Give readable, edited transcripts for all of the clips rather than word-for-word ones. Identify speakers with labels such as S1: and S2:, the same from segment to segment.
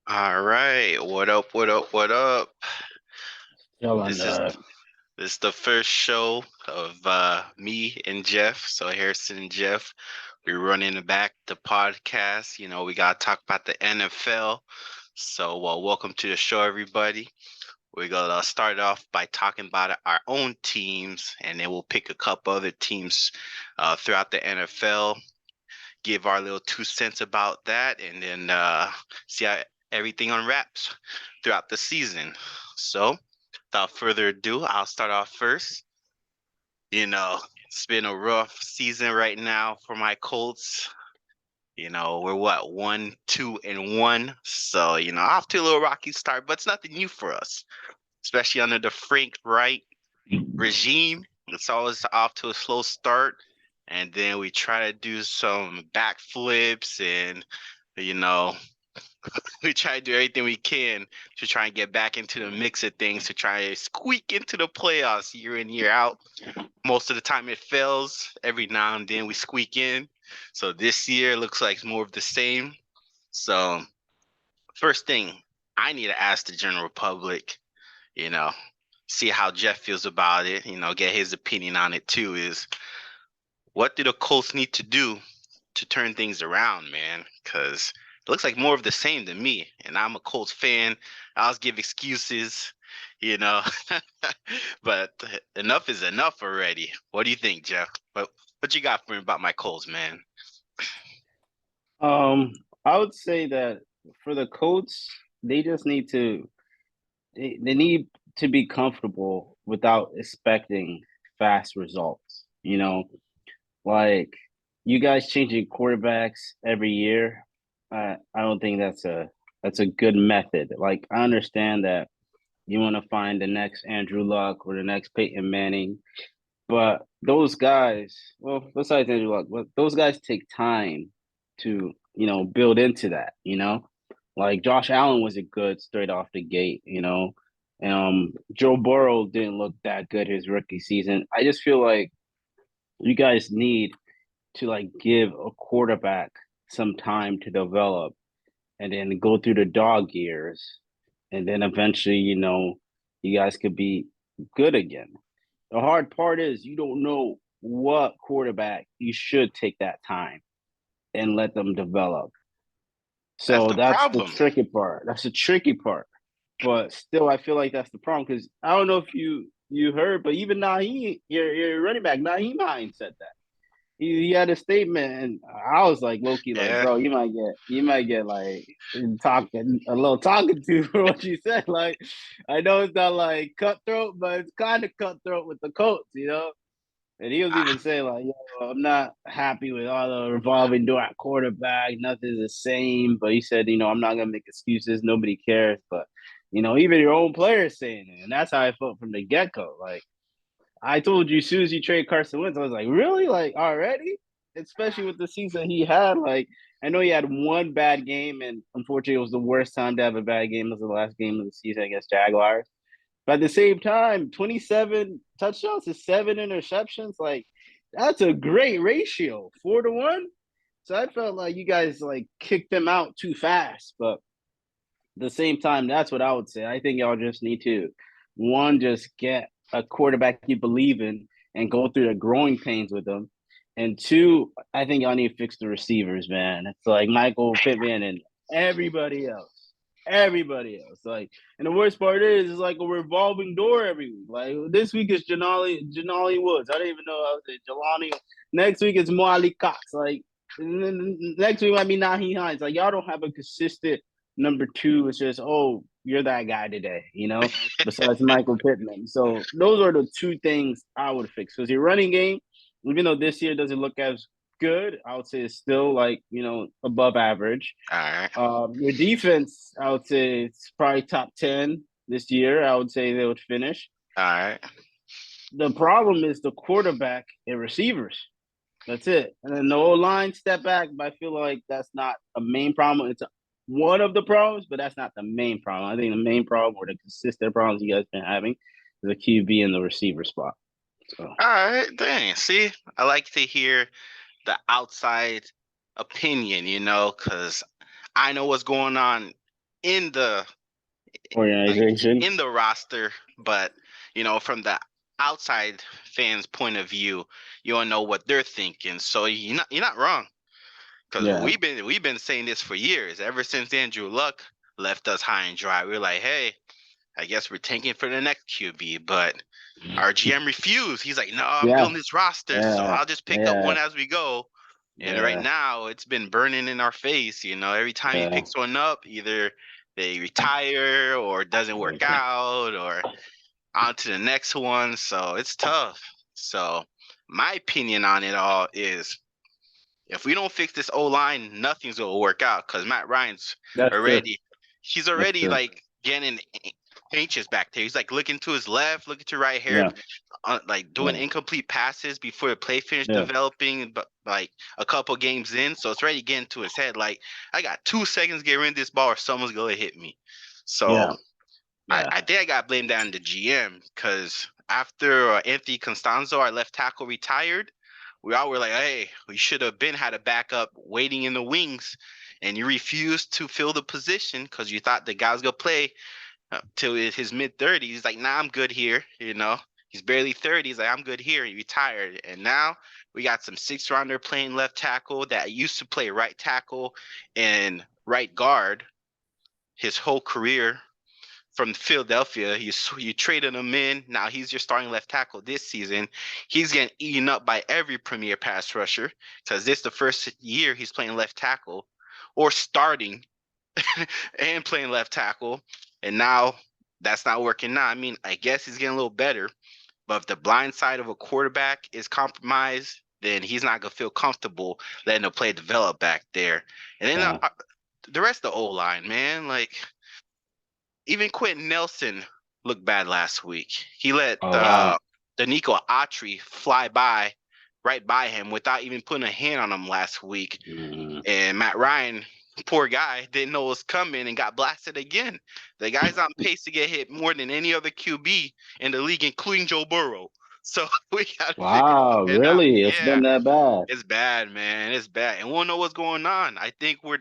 S1: All right. What up? What up? What up?
S2: Chilling,
S1: This is this is the first show of me and Jeff. So Harrison and Jeff, we're running back the podcast. We gotta talk about the NFL. So welcome to the show, everybody. We're gonna start off by talking about our own teams, and then we'll pick a couple other teams throughout the NFL, give our little 2 cents about that, and then see how everything unwraps throughout the season. So, without further ado, I'll start off first. It's been a rough season right now for my Colts. We're what, 1-2-1. So, off to a little rocky start, but it's nothing new for us, especially under the Frank Wright regime. It's always off to a slow start, and then we try to do some backflips, and you know we try to do everything we can to try and get back into the mix of things to try to squeak into the playoffs year in year out. Most of the time it fails. Every now and then we squeak in. So this year looks like more of the same. So first thing I need to ask the general public, you know, see how Jeff feels about it, get his opinion on it too, is what do the Colts need to do to turn things around, man? Because it looks like more of the same to me. And I'm a Colts fan. I always give excuses, you know. But enough is enough already. What do you think, Jeff? What you got for me about my Colts, man?
S2: um, I would say that for the Colts, they just need to they need to be comfortable without expecting fast results. Like you guys changing quarterbacks every year. I don't think that's a good method. Like I understand that you want to find the next Andrew Luck or the next Peyton Manning, but those guys, well, besides Andrew Luck, but those guys take time to, build into that, Like Josh Allen wasn't good straight off the gate. Joe Burrow didn't look that good his rookie season. I just feel like you guys need to like give a quarterback some time to develop and then go through the dog years and then eventually, you guys could be good again. The hard part is you don't know what quarterback you should take that time and let them develop.
S1: That's
S2: So
S1: the
S2: that's the
S1: problem.
S2: tricky part. That's the tricky part. But still, I feel like that's the problem because I don't know if you heard, but even Naheem, your running back Naheem Hines said that he had a statement, and I was like, Loki, like,
S1: Yeah.
S2: bro, you might get like talking a little talking to for what you said. Like, I know it's not like cutthroat, but it's kind of cutthroat with the Colts. And he was even
S1: Ah,
S2: saying like, yo, I'm not happy with all the revolving door at quarterback. Nothing's the same. But he said, I'm not gonna make excuses. Nobody cares. But even your own players saying it, and that's how I felt from the get go. Like I told you, as soon as you trade Carson Wentz, I was like, really? Like already? Especially with the season he had. Like I know he had one bad game, and unfortunately, it was the worst time to have a bad game. It was the last game of the season against Jaguars. But at the same time, 27 touchdowns to 7 interceptions, like that's a great ratio, 4-1. So I felt like you guys like kicked them out too fast. But at the same time, that's what I would say. I think y'all just need to one, just get a quarterback you believe in and go through the growing pains with them. And two, I think y'all need to fix the receivers, man. It's like Michael Pittman and everybody else. Everybody else. Like, and the worst part is it's like a revolving door every week. Like this week is Janali Woods. I don't even know how to say Jelani. Next week it's Moali Cox. Like next week might be Nahi Hines. Like y'all don't have a consistent number two. It's just, oh, you're that guy today. Besides Michael Pittman. So those are the two things I would fix. Because your running game, even though this year doesn't look as good, I would say it's still like, above average.
S1: all right.
S2: Your defense, I would say it's probably top 10 this year. I would say they would finish.
S1: All right.
S2: The problem is the quarterback and receivers. That's it. And then the old line step back, but I feel like that's not a main problem. It's one of the problems, but that's not the main problem. I think the main problem or the consistent problems you guys been having is the QB in the receiver spot. So
S1: All right. Dang. See, I like to hear the outside opinion, because I know what's going on in the like
S2: Organization.
S1: in the roster, but from the outside fans' point of view, you don't know what they're thinking. So you're not wrong, because
S2: Yeah.
S1: we've been saying this for years, ever since Andrew Luck left us high and dry. We're like, hey, I guess we're tanking for the next QB, but our GM refused. He's like, no, I'm
S2: Yeah.
S1: building this roster, so
S2: Yeah.
S1: I'll just pick up
S2: Yeah.
S1: one as we go. And right
S2: Yeah.
S1: now, it's been burning in our face. Every time he
S2: Yeah.
S1: picks one up, either they retire or it doesn't work out, or on to the next one. So it's tough. So my opinion on it all is, if we don't fix this O line, nothing's gonna work out. Because Matt Ryan's
S2: That's true.
S1: already, he's
S2: That's
S1: already
S2: true.
S1: like getting anxious back there. He's like looking to his left, looking to right here,
S2: Yeah.
S1: like doing
S2: Yeah.
S1: incomplete passes before the play finished
S2: Yeah.
S1: developing, but like a couple games in, so it's already getting to his head. Like, I got 2 seconds to get rid of this ball, or someone's gonna hit me. So
S2: Yeah.
S1: I,
S2: Yeah.
S1: I think I got blamed on the GM, because after Anthony Constanzo, our left tackle, retired, we all were like, hey, we should have been had a backup waiting in the wings, and you refused to fill the position because you thought the guy was gonna play till his mid-30s. He's like, nah, I'm good here. He's barely 30. He's like, I'm good here. He retired, and now we got some six-rounder playing left tackle that used to play right tackle and right guard his whole career from Philadelphia. You traded him in. Now he's your starting left tackle this season. He's getting eaten up by every premier pass rusher, because this is the first year he's playing left tackle or starting and playing left tackle. And now that's not working now. I mean, I guess he's getting a little better, but if the blind side of a quarterback is compromised, then he's not gonna feel comfortable letting the play develop back there. And then
S2: Yeah.
S1: the rest of the O line, man, like, even Quentin Nelson looked bad last week. He let
S2: Oh wow.
S1: Danico Autry fly by, right by him, without even putting a hand on him last week.
S2: Mm.
S1: And Matt Ryan, poor guy, didn't know it was coming and got blasted again. The guy's on pace to get hit more than any other QB in the league, including Joe Burrow. So we got to figure
S2: Wow.
S1: something out.
S2: Really? It's
S1: Yeah,
S2: been that bad?
S1: it's bad, man. It's bad. And we'll know what's going on. I think we're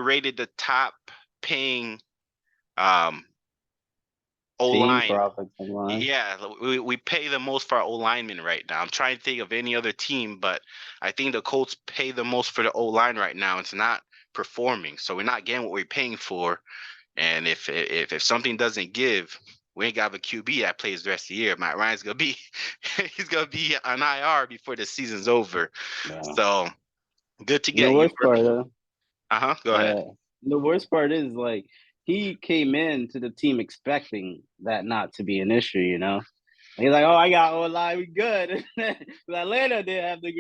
S1: rated the top paying um O
S2: Team
S1: line.
S2: for offensive line.
S1: Yeah, we pay the most for our O linemen right now. I'm trying to think of any other team, but I think the Colts pay the most for the O line right now. It's not performing, so we're not getting what we're paying for. And if something doesn't give, we ain't got a QB that plays the rest of the year. Matt Ryan's gonna be he's gonna be on IR before the season's over.
S2: Yeah.
S1: So good to
S2: And the
S1: get you.
S2: worst part,
S1: Go ahead.
S2: the worst part is like he came into the team expecting that not to be an issue. He's like, oh, I got O line, we good. Atlanta didn't have the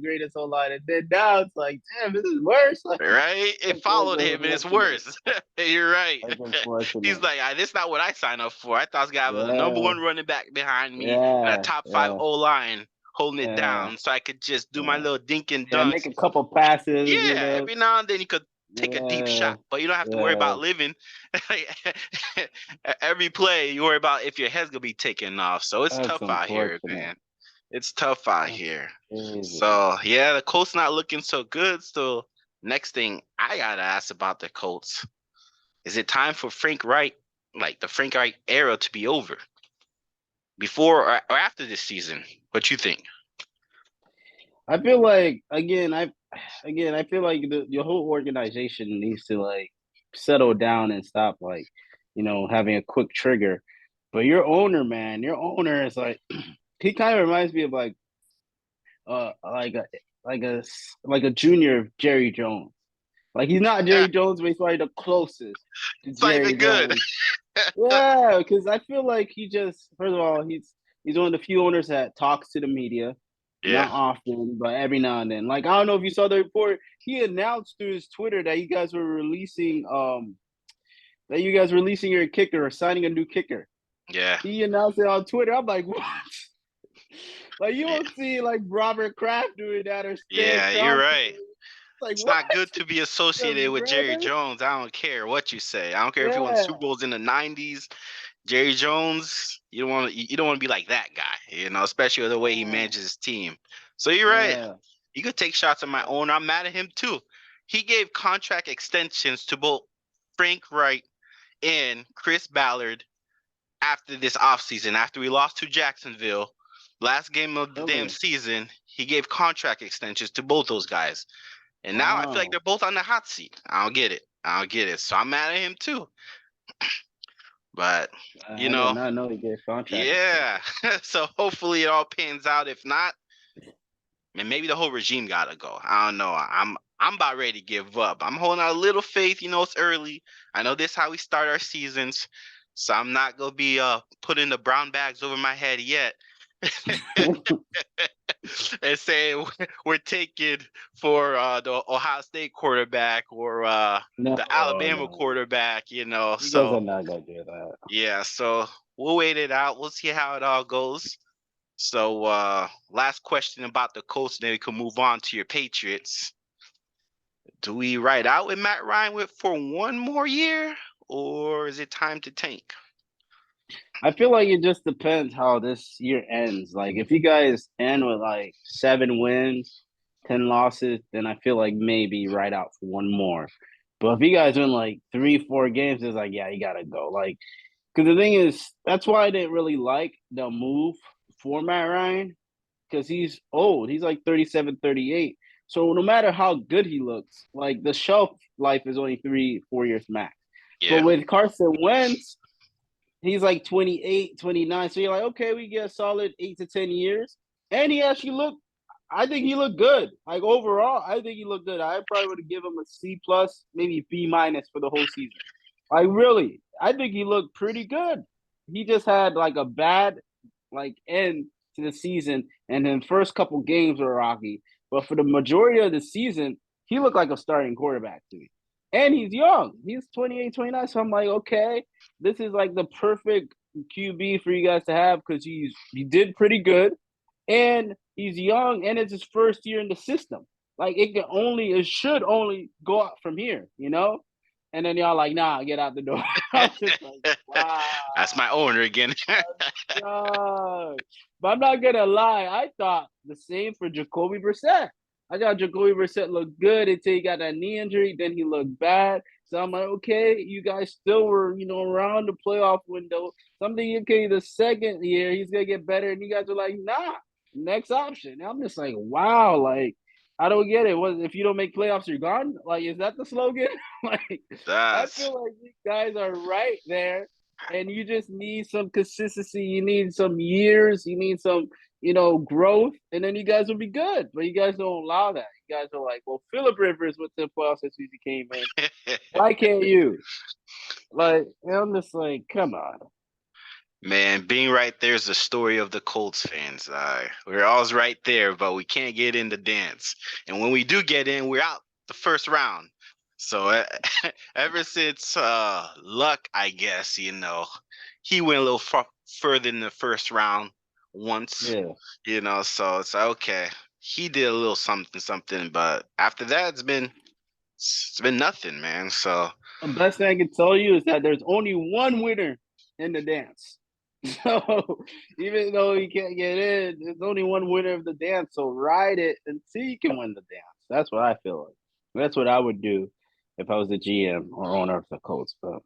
S2: greatest O line, and then now it's like, damn, this is worse. Like,
S1: Right? It followed him, and it's
S2: unfortunate.
S1: worse. You're right.
S2: That's
S1: He's
S2: unfortunate.
S1: like, this is not what I signed up for. I thought I was gonna have a number
S2: Yeah,
S1: one running back behind me and a
S2: yeah,
S1: top five
S2: yeah,
S1: O line holding it
S2: yeah,
S1: down, so I could just do my
S2: yeah.
S1: little dink and
S2: Yeah, make
S1: dunks.
S2: a couple passes,
S1: Yeah, every now and then you could take a deep
S2: Yeah,
S1: shot, but you don't have to worry
S2: yeah.
S1: about living. Every play, you worry about if your head's gonna be taken off. So it's
S2: That's
S1: tough out here,
S2: unfortunate.
S1: man. It's tough out
S2: That's
S1: here.
S2: crazy.
S1: So yeah, the Colts not looking so good. So next thing I gotta ask about the Colts: is it time for Frank Wright, like the Frank Wright era, to be over before or after this season? What you think?
S2: I feel like I feel like your whole organization needs to like settle down and stop like having a quick trigger. But your owner, man, your owner is like he kind of reminds me of uh like a like a like a junior Jerry Jones. Like he's not Jerry Jones, but he's probably the closest to
S1: It's not
S2: Jerry
S1: even good.
S2: Jones. Yeah, because I feel like he just first of all he's one of the few owners that talks to the media,
S1: Yeah,
S2: not often, but every now and then. Like I don't know if you saw the report. He announced through his Twitter that you guys were releasing your kicker or signing a new kicker.
S1: yeah,
S2: He announced it on Twitter. I'm like, what? Like you
S1: yeah,
S2: won't see like Robert Kraft doing that or Stan
S1: yeah. You're
S2: Kroenke.
S1: right.
S2: It's like
S1: It's
S2: what?
S1: not good to be
S2: Your
S1: associated with Jerry
S2: brother?
S1: Jones. I don't care what you say. I don't care if he won
S2: Yeah,
S1: Super Bowls in the '90s. Jerry Jones, you don't want to be like that guy, especially with the way he
S2: yeah,
S1: manages his team. So you're right.
S2: yeah.
S1: You could take shots at my owner. I'm mad at him too. he gave contract extensions to both Frank Wright and Chris Ballard after this offseason. After we lost to Jacksonville, last game of the damn
S2: Really?
S1: season, he gave contract extensions to both those guys. And now I feel like
S2: Wow.
S1: they're both on the hot seat. I don't get it. I don't get it. So I'm mad at him too. But, you
S2: I did
S1: know,
S2: not know he gave contract
S1: yeah.
S2: extension.
S1: So hopefully it all pans out. If not, and maybe the whole regime gotta go. I don't know. I'm about ready to give up. I'm holding out a little faith. You know, it's early. I know this is how we start our seasons, so I'm not gonna be putting the brown bags over my head yet. And saying we're taking for the Ohio State quarterback or
S2: No,
S1: the Alabama
S2: no.
S1: quarterback. You know,
S2: You guys
S1: so
S2: are not gonna do that.
S1: yeah. So we'll wait it out. We'll see how it all goes. So, last question about the Colts, then we can move on to your Patriots. Do we ride out with Matt Ryan for one more year, or is it time to tank?
S2: I feel like it just depends how this year ends. Like if you guys end with like 7 wins, 10 losses, then I feel like maybe right out for one more. But if you guys win like 3, 4 games, it's like, yeah, you gotta go. Like, because the thing is, that's why I didn't really like the move for Matt Ryan, because he's old. He's like 37, 38. So no matter how good he looks, like the shelf life is only 3, 4 years max. But
S1: Yeah,
S2: with Carson Wentz, he's like 28, 29. So you're like, okay, we get a solid 8 to 10 years. And he actually looked, I think he looked good. Like overall, I think he looked good. I probably would have given him a C plus, maybe B minus for the whole season. Like really, I think he looked pretty good. He just had like a bad like end to the season, and then first couple games were rocky. But for the majority of the season, he looked like a starting quarterback to me. And he's young. He's 28, 29. So I'm like, okay, this is like the perfect QB for you guys to have because he did pretty good and he's young and it's his first year in the system. Like it should only go up from here, you know? And then y'all like, nah, get out the door. I'm just like, wow,
S1: that's my owner again.
S2: God. But I'm not gonna lie, I thought the same for Jacoby Brissett. I thought Jacoby Brissett looked good until he got that knee injury, then he looked bad. So I'm like, okay, you guys still were, around the playoff window. Something okay, the second year he's gonna get better, and you guys are like, nah, next option. And I'm just like, wow, like I don't get it. What if you don't make playoffs, you're gone? Like, is that the slogan? Like, I
S1: That's
S2: feel like you guys are right there and you just need some consistency. You need some years. You need some, growth, and then you guys will be good. But you guys don't allow that. You guys are like, well, Philip Rivers went to the playoffs since he came in. Why can't you? Like, and I'm just like, come on.
S1: Man, being right there is the story of the Colts fans. We're always right there, but we can't get in the dance. And when we do get in, we're out the first round. So ever since Luck, I guess, he went a little further in the first round once,
S2: Yeah.
S1: so it's like, okay. He did a little something, something, but after that, it's been nothing, man. So
S2: The best thing I can tell you is that there's only one winner in the dance. So even though you can't get in, there's only one winner of the dance. So ride it until you can win the dance. That's what I feel like. That's what I would do if I was the GM or owner of the Colts. But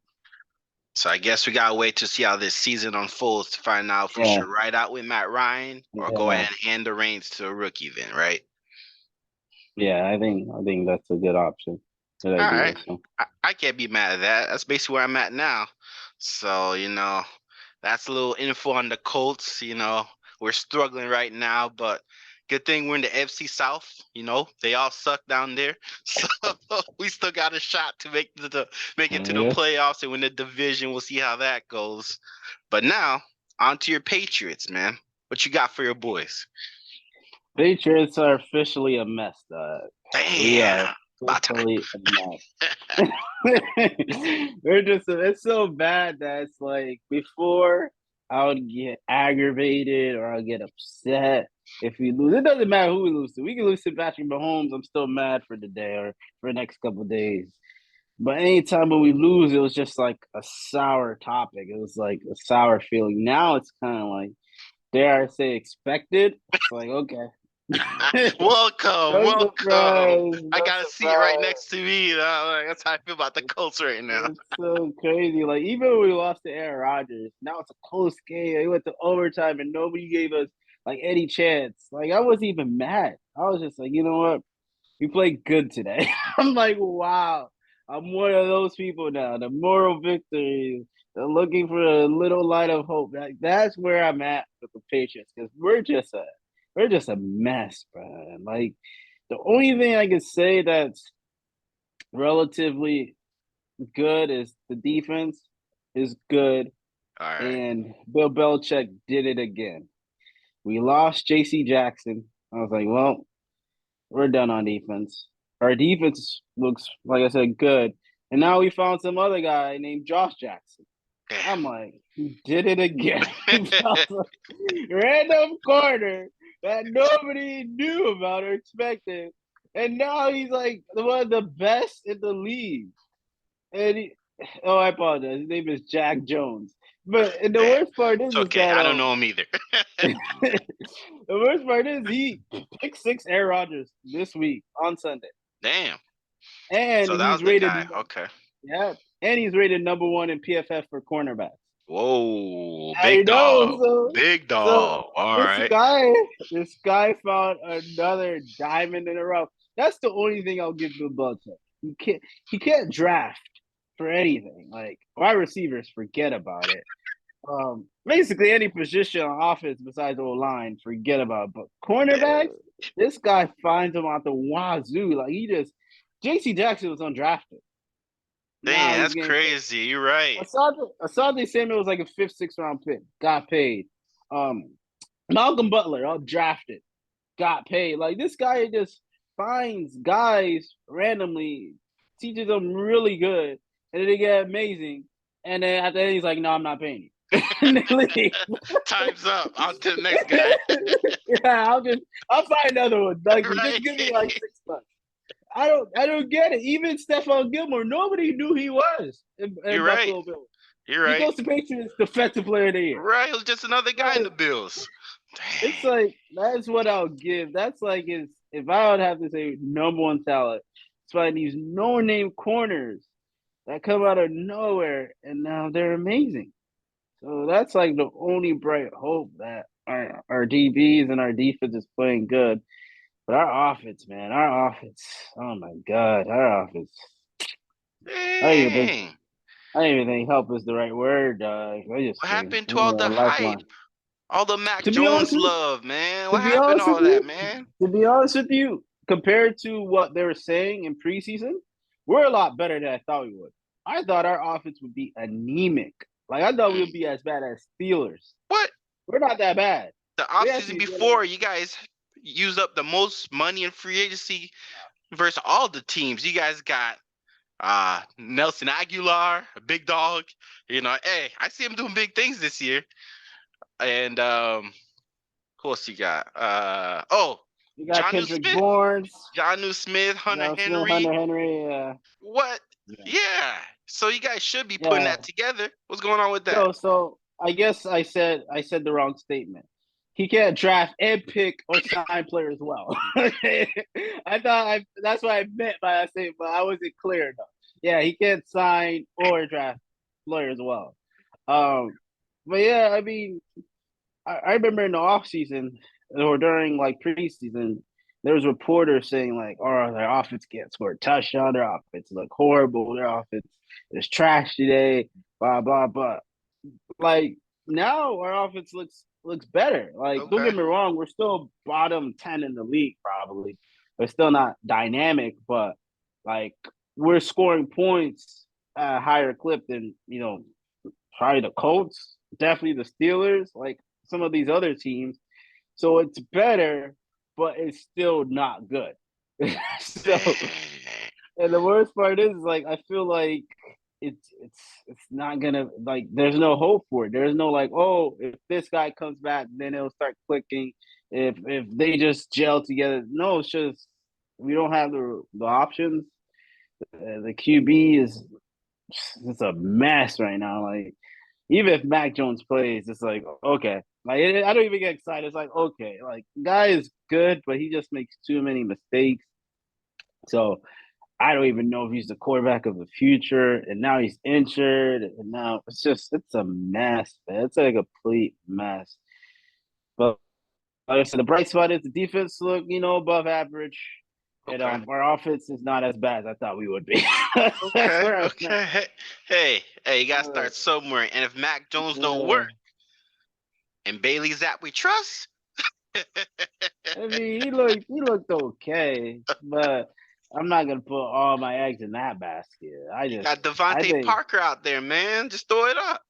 S1: So I guess we gotta wait to see how this season unfolds to find out if we
S2: yeah,
S1: should ride out with Matt Ryan or go ahead
S2: yeah,
S1: and hand the reins to a rookie then, right?
S2: yeah. I think that's a good option. Good
S1: All
S2: idea.
S1: right.
S2: So
S1: I can't be mad at that. That's basically where I'm at now. So, that's a little info on the Colts. We're struggling right now, but good thing we're in the FC South. They all suck down there. So we still got a shot to make it to the
S2: yeah.
S1: playoffs and win the division. We'll see how that goes. But now, on to your Patriots, man. What you got for your boys?
S2: Patriots are officially a mess. We are
S1: Damn. About time.
S2: officially a mess. We're just it's so bad that it's like before I would get aggravated or I'll get upset if we lose. It doesn't matter who we lose to. We can lose to Patrick Mahomes. I'm still mad for the day or for the next couple of days. But anytime when we lose, it was just like a sour topic. It was like a sour feeling. Now it's kind of like, dare I say, expected. It's like, okay.
S1: Welcome,
S2: No
S1: welcome.
S2: surprise.
S1: I
S2: No
S1: got a seat right
S2: surprise.
S1: next to me. That's how I feel about the Colts right now.
S2: It's so crazy. Like even when we lost to Aaron Rodgers, now it's a close game. It went to overtime and nobody gave us like any chance. Like I wasn't even mad. I was just like, you know what? We played good today. I'm like, wow. I'm one of those people now. The moral victory. The looking for a little light of hope. That's where I'm at with the Patriots because we're just a mess, bro. Like the only thing I can say that's relatively good is the defense is good,
S1: All right.
S2: and Bill Belichick did it again. We lost J.C. Jackson. I was like, well, we're done on defense. Our defense looks, like I said, good. And now we found some other guy named Josh Jackson. I'm like, he did it again. He found a random corner that nobody knew about or expected. And now he's like one of the best in the league. And oh, I apologize. His name is Jack Jones. But and the
S1: Damn.
S2: worst part
S1: It's
S2: is
S1: okay.
S2: that
S1: I don't know him either.
S2: the worst part is he picked six Aaron Rodgers this week on Sunday,
S1: Damn.
S2: and
S1: So that was
S2: he's
S1: the
S2: rated
S1: guy. Okay.
S2: yeah, and he's rated number one in PFF for cornerbacks.
S1: Whoa,
S2: I
S1: big
S2: know.
S1: dog.
S2: So
S1: Big
S2: so
S1: dog. All
S2: this
S1: right.
S2: guy this guy found another diamond in a rough. That's the only thing I'll give Bill Belichick. He can't draft for anything. Like wide receivers, forget about it. Basically any position on offense besides O line, forget about it. But cornerbacks, this guy finds them out the wazoo. Like he just J.C. Jackson was undrafted. Now
S1: Damn,
S2: he's
S1: that's
S2: getting paid.
S1: crazy. You're right.
S2: Asante Samuel was like a fifth, sixth round pick, got paid. Um, Malcolm Butler, drafted, got paid. Like this guy just finds guys randomly, teaches them really good, and then they get amazing. And then at the end, he's like, "No, I'm not paying you." And they leave.
S1: Time's up. On to the next guy.
S2: Yeah, I'll find another one. Like,
S1: Right.
S2: just give me like 6 months. I don't get it. Even Stephon Gilmore, nobody knew he was in
S1: You're right.
S2: Buffalo Bills.
S1: You're
S2: He
S1: right.
S2: goes to Patriots Defensive Player of the Year.
S1: Right. It was just another guy in
S2: Like,
S1: the Bills.
S2: it's
S1: Dang.
S2: like that's what I'll give. That's like if I would have to say number one talent, it's like these no name corners that come out of nowhere and now they're amazing. So that's like the only bright hope that our DBs and our defense is playing good. But our offense, man, our offense, oh my God, our offense. I don't even think
S1: Dang.
S2: I don't even think help is the right word. I just
S1: What
S2: think
S1: happened
S2: we
S1: to
S2: need
S1: all
S2: a
S1: the hype?
S2: lifeline.
S1: All the Mac
S2: To be honest
S1: Jones
S2: with
S1: love, man.
S2: to
S1: What
S2: be
S1: happened to
S2: honest with
S1: all that,
S2: you,
S1: man?
S2: to be honest with you, compared to what they were saying in preseason, we're a lot better than I thought we would. I thought our offense would be anemic. Like I thought we would
S1: Mm.
S2: be as bad as Steelers.
S1: What?
S2: We're not that bad.
S1: The
S2: We
S1: offseason
S2: actually did.
S1: before, you guys used up the most money in free agency versus all the teams. You guys got Nelson Aguilar, a big dog. Hey, I see him doing big things this year. And who else you got?
S2: We got
S1: Johnu
S2: Kendrick
S1: Smith.
S2: Bourne,
S1: Johnu Smith, Hunter
S2: Hunter
S1: Henry.
S2: Henry.
S1: What?
S2: Yeah.
S1: Yeah. So you guys should be putting
S2: Yeah.
S1: that together. What's going on with that?
S2: So I guess I said the wrong statement. He can't draft and pick or sign players well. That's what I meant by that statement, but I wasn't clear enough. Yeah, he can't sign or draft players well. Um, but yeah, I mean, I remember in the off season or during like preseason, there was reporters saying like, "Oh, their offense can't score a touchdown. Their offense look horrible. Their offense is trash today." Blah blah blah. Like now, our offense looks better. Like, don't
S1: Okay.
S2: get me wrong, we're still bottom 10 in the league, probably. We're still not dynamic, but like we're scoring points at a higher clip than probably the Colts, definitely the Steelers, like some of these other teams. So it's better, but it's still not good. So,
S1: Dang.
S2: and the worst part is like I feel like it's not gonna like there's no hope for it. There's no like, oh, if this guy comes back, then it'll start clicking. If they just gel together, no, it's just we don't have the options. The QB is it's a mess right now. Like even if Mac Jones plays, it's like okay. Like I don't even get excited. It's like okay, like guy is good, but he just makes too many mistakes. So I don't even know if he's the quarterback of the future. And now he's injured, and now it's a mess, man. It's a complete mess. But like I said, the bright spot is the defense look, above average. And
S1: Okay.
S2: our offense is not as bad as I thought we would be. That's
S1: Okay.
S2: where I'm at.
S1: Okay. Hey, you gotta start somewhere. And if Mac Jones don't work
S2: Yeah.
S1: and Bailey's that we trust,
S2: I mean, he looked okay, but I'm not gonna put all my eggs in that basket.
S1: you got
S2: I
S1: Devontae
S2: think
S1: Parker out there, man. Just throw it up.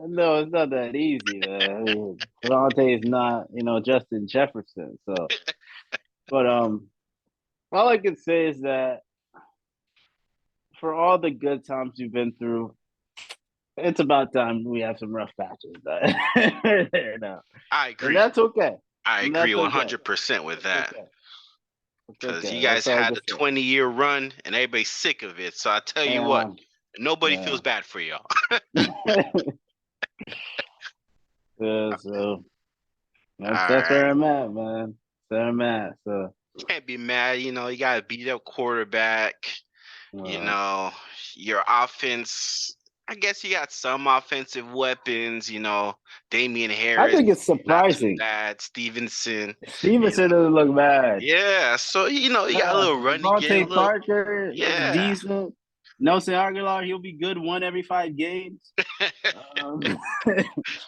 S2: no, it's not that easy. Man. I mean, Devontae is not, Justin Jefferson. So, but all I can say is that for all the good times we've been through, it's about time we have some rough patches there now,
S1: I
S2: and
S1: agree.
S2: that's okay.
S1: I
S2: And
S1: agree
S2: that's okay.
S1: 100% with
S2: It's
S1: that.
S2: okay. It's
S1: Because you
S2: okay.
S1: guys
S2: That's all I
S1: had
S2: can
S1: a
S2: say.
S1: 20-year run and everybody's sick of it. So I tell you what,
S2: Yeah,
S1: nobody
S2: yeah.
S1: feels bad for y'all.
S2: Yeah, so
S1: All
S2: that's where
S1: right.
S2: I'm at, man. That's where I'm at. So,
S1: Can't be mad. You got a beat up quarterback. You
S2: uh,
S1: know, your offense, I guess you got some offensive weapons. Damian
S2: I
S1: Harris,
S2: think it's
S1: not too
S2: surprising.
S1: bad. Stevenson, you
S2: Stevenson
S1: know.
S2: doesn't look bad.
S1: Yeah. So, you got a
S2: Yeah,
S1: little running game, a
S2: Devontae
S1: little,
S2: Parker looks
S1: yeah.
S2: decent. Nelson Aguilar, he'll be good one every 5 games. Um,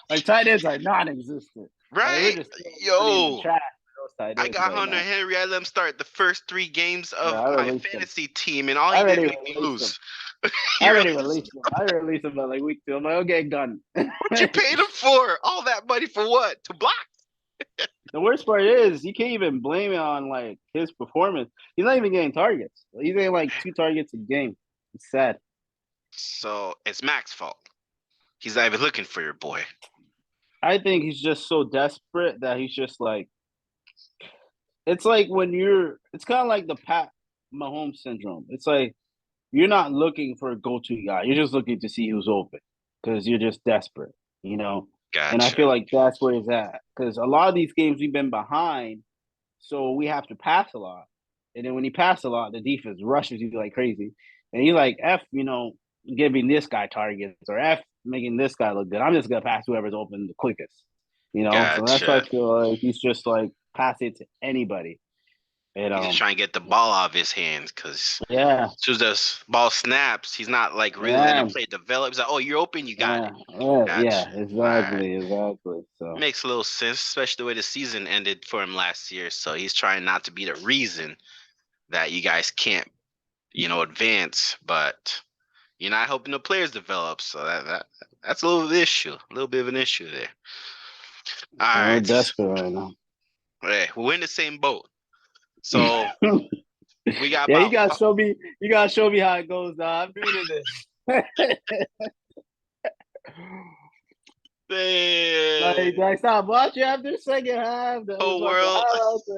S2: our tight ends are non-existent. Like we're
S1: Right?
S2: just throwing money in the
S1: Yo,
S2: trash for those tight
S1: I
S2: ends
S1: got
S2: right
S1: Hunter
S2: now.
S1: Henry. I let him start the first 3 games
S2: Yeah,
S1: of
S2: I
S1: my
S2: released him.
S1: fantasy team, and all
S2: I
S1: he did
S2: already
S1: make me
S2: released him.
S1: lose.
S2: I
S1: You
S2: already
S1: released
S2: released him. I released him by like week 2. I'm like, okay, done.
S1: what you paid him for? All that money for what? To block?
S2: The worst part is you can't even blame it on like his performance. He's not even getting targets. He's getting like 2 targets a game. It's sad.
S1: So it's Mac's fault. He's not even looking for your boy.
S2: I think he's just so desperate that he's just like it's like when it's kind of like the Pat Mahomes syndrome. It's like you're not looking for a go-to guy. You're just looking to see who's open because you're just desperate, you know. And I
S1: Gotcha.
S2: feel like that's where he's at because a lot of these games we've been behind, so we have to pass a lot. And then when you pass a lot, the defense rushes you like crazy, and he's like, "F, giving this guy targets or F making this guy look good. I'm just gonna pass whoever's open the quickest." So that's why I
S1: Gotcha.
S2: feel like he's just like pass it to anybody. And
S1: He's just trying to get the ball out of his hands because
S2: yeah,
S1: as soon as the ball snaps, he's not like really letting the
S2: yeah,
S1: play develop. He's like, "Oh, you're open. You got
S2: yeah,
S1: it."
S2: yeah,
S1: Gotcha.
S2: yeah,
S1: All right.
S2: exactly. So
S1: Makes a little sense, especially the way the season ended for him last year. So he's trying not to be the reason that you guys can't, advance. But you're not helping the players develop. So that's a little issue, a little bit of an issue there. All
S2: we're
S1: right.
S2: desperate right now.
S1: Hey, we're in the same boat. So we got
S2: Yeah, you
S1: about
S2: gotta show me. You gotta show me how it goes. Now I'm new to this. Like stop watching after the second half. The
S1: whole
S2: fucking
S1: world.
S2: highlights.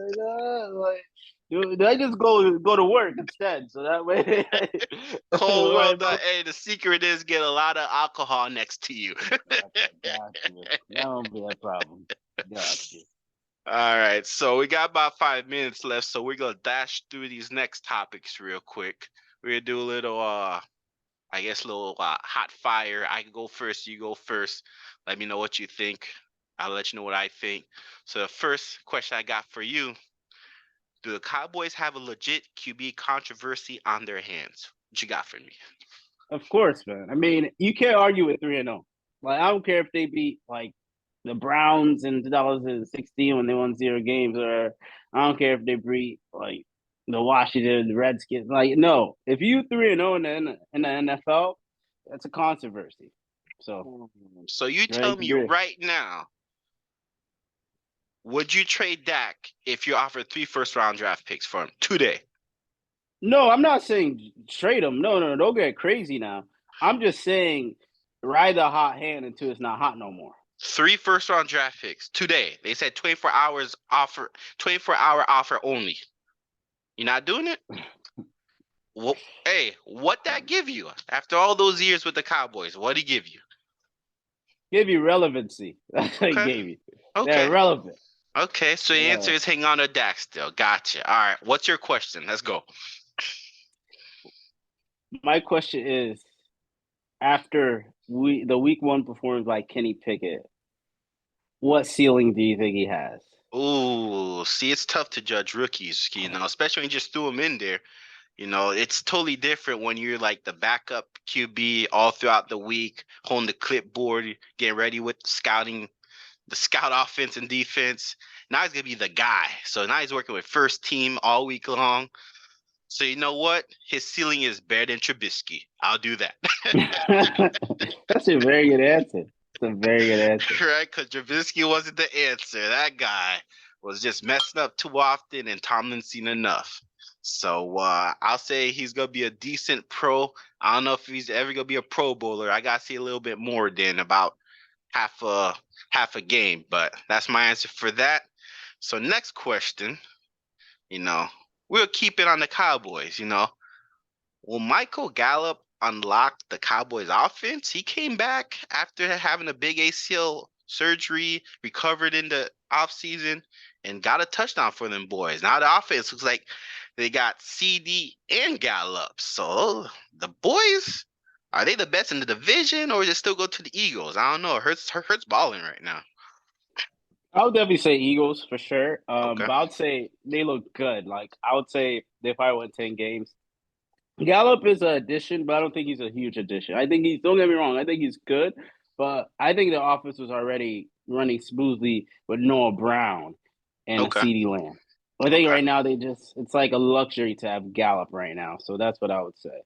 S2: Like, do I just go to work instead? So that way,
S1: Whole
S2: right,
S1: world.
S2: bro?
S1: Hey, the secret is get a lot of alcohol next to you.
S2: Got you. That won't be a problem. Got you.
S1: All right, so we got about 5 minutes left, so we're gonna dash through these next topics real quick. We're gonna do a little, I guess, a little hot fire. I can go first. You go first. Let me know what you think. I'll let you know what I think. So the first question I got for you: do the Cowboys have a legit QB controversy on their hands? What you got for me?
S2: Of course, man. I mean, you can't argue with 3-0. Like, I don't care if they beat like the Browns in 2016 when they won 0 games, or I don't care if they beat like the Washington Redskins. Like, no, if you 3-0 in the NFL, that's a controversy. So,
S1: So you
S2: right,
S1: tell me
S2: agree.
S1: right now, would you trade Dak if you offered 3 first-round draft picks for him today?
S2: No, I'm not saying trade them. No, no, don't get crazy now. I'm just saying ride the hot hand until it's not hot no more.
S1: 3 first-round draft picks today. They said 24 hours offer, 24-hour offer only. You're not doing it? Well, hey, what that give you after all those years with the Cowboys? What would he give you?
S2: Gave you relevancy. That's what he
S1: Okay.
S2: gave you. They're
S1: Okay.
S2: relevant.
S1: Okay. So the answer
S2: Uh,
S1: is hang on to Dak still. Gotcha. All right. What's your question? Let's go.
S2: my question is: after the week one performance by Kenny Pickett, what ceiling do you think he has?
S1: Ooh, see, it's tough to judge rookies, especially when you just threw them in there. It's totally different when you're like the backup QB all throughout the week, holding the clipboard, getting ready with scouting, the scout offense and defense. Now he's gonna be the guy. So now he's working with first team all week long. So you know what? His ceiling is better than Trubisky. I'll do that.
S2: That's a very good answer. It's a very good answer.
S1: Right? Because Trubisky wasn't the answer. That guy was just messing up too often, and Tomlin seen enough. So I'll say he's gonna be a decent pro. I don't know if he's ever gonna be a Pro Bowler. I gotta see a little bit more than about half a half a game, but that's my answer for that. So next question, you know, we'll keep it on the Cowboys. Will Michael Gallup unlock the Cowboys offense? He came back after having a big ACL surgery, recovered in the offseason, and got a touchdown for them boys. Now the offense looks like they got CD and Gallup. So the boys, are they the best in the division or does it still go to the Eagles? I don't know. Hurts balling right now.
S2: I would definitely say Eagles for sure.
S1: Okay.
S2: But I would say they look good. Like I would say they probably won 10 games. Gallup is an addition, but I don't think he's a huge addition. I think he's don't get me wrong, I think he's good, but I think the offense was already running smoothly with Noah Brown and a
S1: Okay.
S2: CD Lamb. I think
S1: Okay.
S2: right now it's like a luxury to have Gallup right now. So that's what I would say.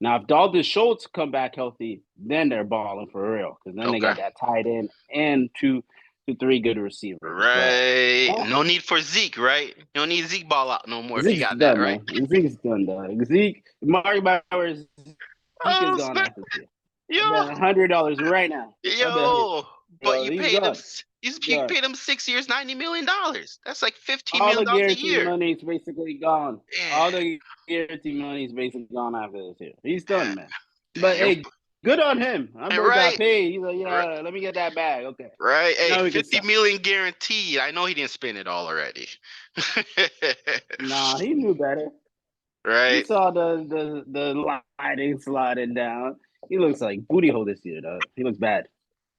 S2: Now if Dalton Schultz come back healthy, then they're balling for real. Because then they
S1: Okay.
S2: got that tight end and two, three good receivers. But
S1: Right. No need for Zeke, right? You don't need Zeke ball out no more if you
S2: Zeke's
S1: got that,
S2: done,
S1: right?
S2: man. Zeke's done, dog. Mario Bowers, Zeke is
S1: Oh,
S2: gone
S1: snap.
S2: after this year. I
S1: Yo,
S2: bet $100 right now. I bet
S1: yo. But you
S2: he's
S1: paid him
S2: gone.
S1: you
S2: Gone.
S1: paid him 6 years, $90 million. That's like $15
S2: All
S1: million
S2: the
S1: a
S2: guaranteed
S1: year.
S2: money is basically gone.
S1: Yeah.
S2: All the guaranteed money is basically gone after this year. He's done, man. But
S1: Damn.
S2: hey, good on him. That boy got
S1: Right.
S2: paid. He's like,
S1: Right.
S2: yeah, let me get that bag. Okay.
S1: Right. Hey,
S2: Now we can
S1: 50
S2: sell.
S1: million guaranteed. I know he didn't spend it all already.
S2: Nah, he knew better. He
S1: Right.
S2: saw the lighting sliding down. He looks like booty hole this year, though. He looks bad.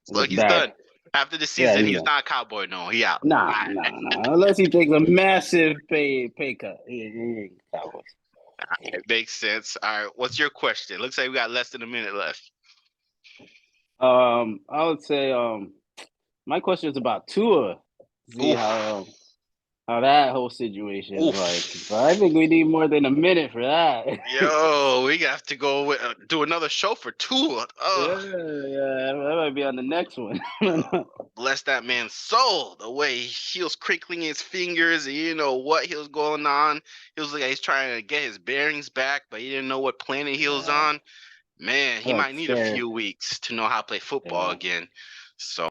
S2: He
S1: Look,
S2: looks
S1: he's
S2: bad.
S1: done. After the
S2: Yeah,
S1: season,
S2: he's
S1: he's
S2: done.
S1: not a cowboy. No, he out.
S2: Nah,
S1: All
S2: nah, nah. Unless he takes a massive pay cut. He ain't Cowboys.
S1: right. It makes sense. All right. What's your question? Looks like we got less than a minute left.
S2: I would say my question is about Tua. See
S1: Oof.
S2: how that whole situation is like. But I
S1: Oof.
S2: think we need more than a minute for that.
S1: Yo, we have to go do another show for two.
S2: Yeah, yeah, that might be on the next one.
S1: Bless that man's soul. The way he was crinkling his fingers, and you know what he was going on. He was like he's trying to get his bearings back, but he didn't know what planet he was
S2: Yeah,
S1: on. Man,
S2: I
S1: he
S2: look
S1: might need a
S2: scared.
S1: few weeks to know how to play football
S2: Yeah.
S1: again. So